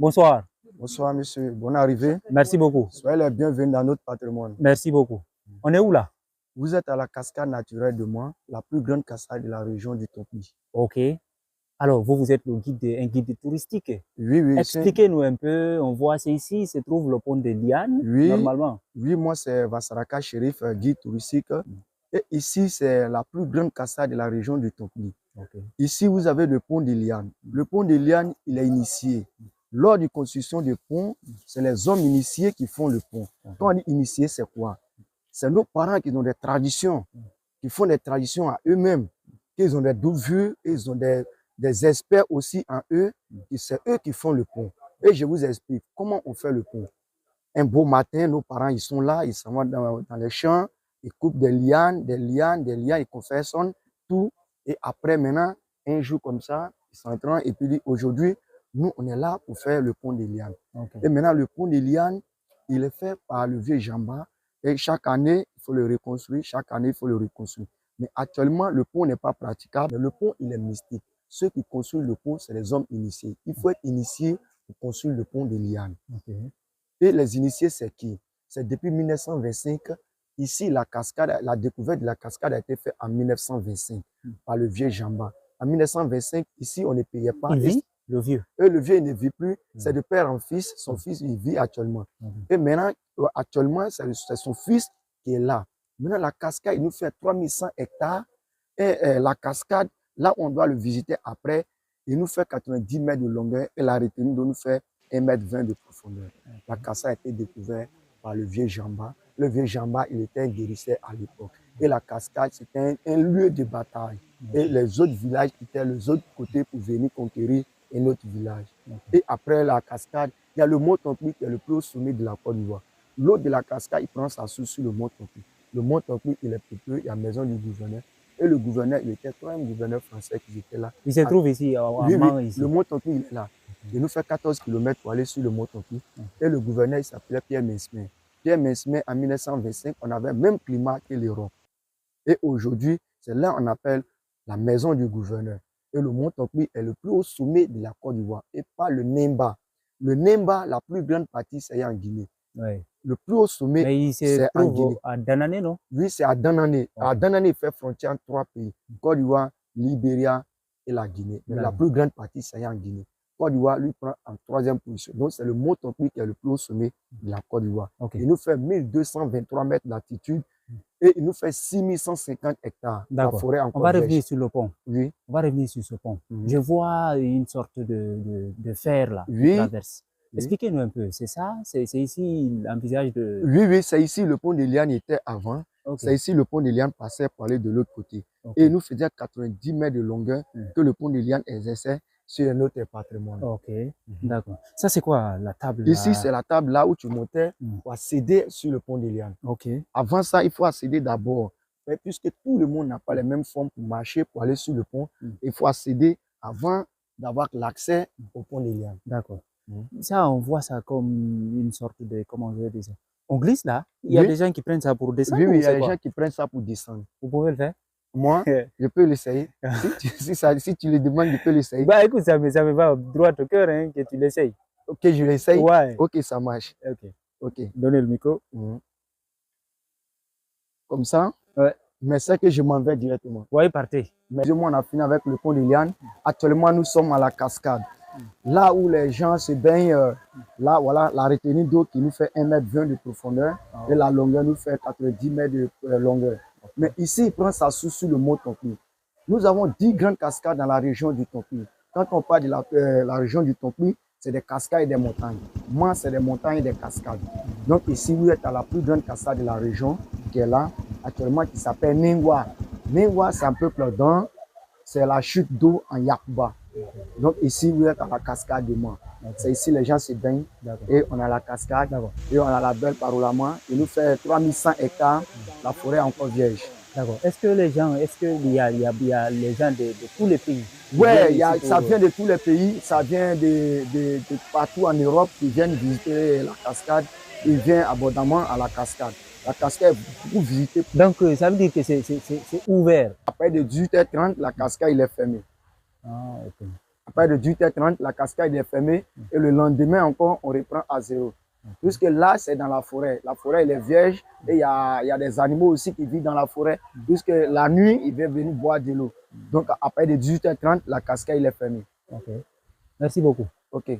Bonsoir. Bonsoir, monsieur. Bonne arrivée. Merci beaucoup. Soyez les bienvenus dans notre patrimoine. Merci beaucoup. On est où là? Vous êtes à la cascade naturelle de Moi, la plus grande cascade de la région du Topi. Ok. Alors, vous êtes un guide touristique. Oui, oui. Expliquez-nous un peu. On voit, c'est ici, se trouve le pont de Liane, oui, normalement. Oui, moi, c'est Vassaraka Chérif, guide touristique. Et ici, c'est la plus grande cascade de la région du Topi. Okay. Ici, vous avez le pont de Liane. Le pont de Liane, il est initié. Lors de la construction du pont, c'est les hommes initiés qui font le pont. Quand on dit initié, c'est quoi? C'est nos parents qui ont des traditions, qui font des traditions à eux-mêmes, qu'ils ont des douves, ils ont des experts aussi en eux, et c'est eux qui font le pont. Et je vous explique comment on fait le pont. Un beau matin, nos parents, ils sont là, ils s'en vont dans les champs, ils coupent des lianes, ils confessionnent tout. Et après, maintenant, un jour comme ça, ils s'entraînent et puis aujourd'hui, nous, on est là pour faire le pont des lianes. Okay. Et maintenant, le pont des lianes, il est fait par le vieux Jamba. Et chaque année, il faut le reconstruire. Chaque année, il faut le reconstruire. Mais actuellement, le pont n'est pas praticable. Le pont, il est mystique. Ceux qui construisent le pont, c'est les hommes initiés. Il faut être initié pour construire le pont des lianes. Okay. Et les initiés, c'est qui? C'est depuis 1925. Ici, la cascade, la découverte de la cascade a été faite en 1925 par le vieux Jamba. En 1925, ici, on ne payait pas. Il vit, le vieux? Et le vieux, il ne vit plus. C'est de père en fils. Son fils, il vit actuellement. Et maintenant, actuellement, c'est son fils qui est là. Maintenant, la cascade, il nous fait 3100 hectares. Et la cascade, là, on doit le visiter après. Il nous fait 90 mètres de longueur. Et la retenue doit nous faire 1,20 m de profondeur. La cascade a été découverte par le vieux Jamba. Le vieux Jamba, il était un guérisseur à l'époque. Et la cascade, c'était un lieu de bataille. Et les autres villages quittaient les autres côtés pour venir conquérir un autre village. Et après la cascade, il y a le mont Tompi qui est le plus haut sommet de la Côte d'Ivoire. L'eau de la cascade, il prend sa source sur le mont Tompi. Le mont Tompi, il est peuplé, il y a la maison du gouverneur. Et le gouverneur, il était troisième gouverneur français qui était là. Il se trouve ici, oui, ici. Le mont Tompi, il est là. Il nous fait 14 km pour aller sur le mont Tompi. Et le gouverneur, il s'appelait Pierre Mesmer. Pierre Mesmer, en 1925, on avait le même climat que l'Europe. Et aujourd'hui, c'est là qu'on appelle la maison du gouverneur. Et le mont Tompi est le plus haut sommet de la Côte d'Ivoire et pas le Nemba. Le Nemba, la plus grande partie, c'est en Guinée. Oui. Le plus haut sommet, c'est en Guinée. À Danané, non? Oui, c'est à Danané. Okay. À Danané, il fait frontière entre 3 pays. Côte d'Ivoire, Libéria et la Guinée. Mais la plus grande partie, c'est en Guinée. Côte d'Ivoire, lui, prend en 3e position. Donc, c'est le mont Tompi qui est le plus haut sommet de la Côte d'Ivoire. Okay. Il nous fait 1223 mètres d'altitude. Et il nous fait 6150 hectares. La forêt encore. On va revenir sur le pont. Oui. On va revenir sur ce pont. Je vois une sorte de fer là qui traverse. Expliquez-nous un peu. C'est ça? C'est ici l'envisage de... Oui, oui, c'est ici le pont de Liane était avant. Okay. C'est ici le pont de Liane passait pour aller de l'autre côté. Okay. Et il nous faisait 90 mètres de longueur que le pont de Liane exerçait sur notre patrimoine. Ok, d'accord. Ça, c'est quoi la table là? Ici, c'est la table là où tu montais pour accéder sur le pont de Liane. Ok. Avant ça, il faut accéder d'abord. Puisque tout le monde n'a pas les mêmes formes pour marcher, pour aller sur le pont, il faut accéder avant d'avoir l'accès au pont de Liane. D'accord. Ça, on voit ça comme une sorte de... Comment je vais dire ça? On glisse là? Il y a des gens qui prennent ça pour descendre? Oui, il y a des gens qui prennent ça pour descendre. Vous pouvez le faire? Moi, je peux l'essayer. si tu le demandes, je peux l'essayer. Bah écoute, ça me va droit au cœur hein, que tu l'essayes. Ok, je l'essaye. Ouais. Ok, ça marche. Ok. Donnez le micro. Comme ça. Ouais. Mais c'est que je m'en vais directement. Oui, partez. Mais on a fini avec le pont de Liane. Actuellement, nous sommes à la cascade. Là où les gens se baignent, là, voilà, la retenue d'eau qui nous fait 1,20 m de profondeur et la longueur nous fait 90 mètres de longueur. Mais ici, il prend sa source sur le mont Tompi. Nous avons 10 grandes cascades dans la région du Tompi. Quand on parle de la région du Tompi, c'est des cascades et des montagnes. Moi, c'est des montagnes et des cascades. Donc ici, vous êtes à la plus grande cascade de la région, qui est là, actuellement, qui s'appelle Ningwa. Ningwa, c'est un peuple d'an, c'est la chute d'eau en Yakuba. Donc ici, vous êtes à la cascade de Moi. C'est ici, les gens se baignent et on a la cascade et on a la belle Parolama. Il nous fait 3100 hectares, la forêt est encore vierge. D'accord. Est-ce que les gens, il y a les gens de tous les pays? Oui, ça vient de tous les pays, ça vient de partout en Europe qui viennent visiter la cascade. Ils viennent abondamment à la cascade. La cascade est beaucoup visitée. Donc, ça veut dire que c'est ouvert. Après de 18h30, la cascade il est fermée. Ah, ok. À partir de 18h30, la cascade est fermée et le lendemain encore, on reprend à zéro. Puisque là, c'est dans la forêt. La forêt, elle est vierge et il y a des animaux aussi qui vivent dans la forêt. Puisque la nuit, ils viennent venir boire de l'eau. Donc, à partir de 18h30, la cascade est fermée. Ok. Merci beaucoup. Ok.